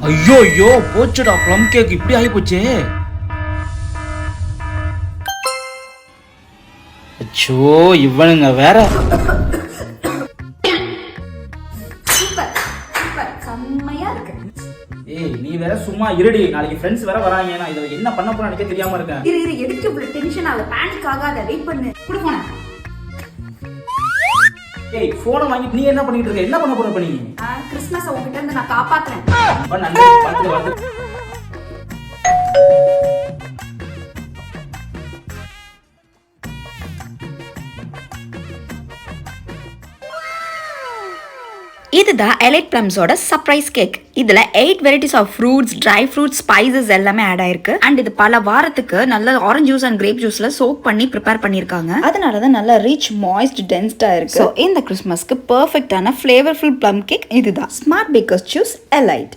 ஐயோ ஐயோ போச்சுடா, ப்ளம் கேக் இப்படி ஆகி போச்சே. அச்சோ இவனுங்க வேற. ஏய் நீ வேற சும்மா இருடி, நாளைக்கு ஃப்ரெண்ட்ஸ் வேற வராங்க. நான் இத என்ன பண்ண போறேன்னு எனக்கு தெரியாம இருக்கேன். இரு எதுக்கு இவ்வளவு டென்ஷன் ஆக, பானிக் ஆகாத, வெயிட் பண்ணு. குடு போன. ஏய் போன் வாங்கிட்டு நீ என்ன பண்ணிட்டு இருக்க? என்ன பண்ண போற இப்ப நீ? கிறிஸ்மஸ் உன்கிட்ட இருந்து நான் காப்பாத்துறேன். அப்ப நன்றி, பாத்து வந்து. இதுதான் எலைட் பிளம்ஸோட சர்ப்ரைஸ் கேக். இதுல 8 varieties of fruits, dry fruits, spices எல்லாமே ஆட் ஆயிருக்கு. அண்ட் இது பல வாரத்துக்கு நல்ல ஆரஞ்சு ஜூஸ் அண்ட் கிரேப் ஜூஸ்ல சோக் பண்ணி ப்ரிப்பேர் பண்ணிருக்காங்க. அதனாலதான் நல்ல ரிச், மாய்ஸ்ட், டென்ஸ்டா இருக்கு. ஸோ இந்த கிறிஸ்மஸ்க்கு பெர்ஃபெக்டான ஃபிளேவர்ஃபுல் ப்ளம் கேக் இதுதான். Smart bakers choose elite.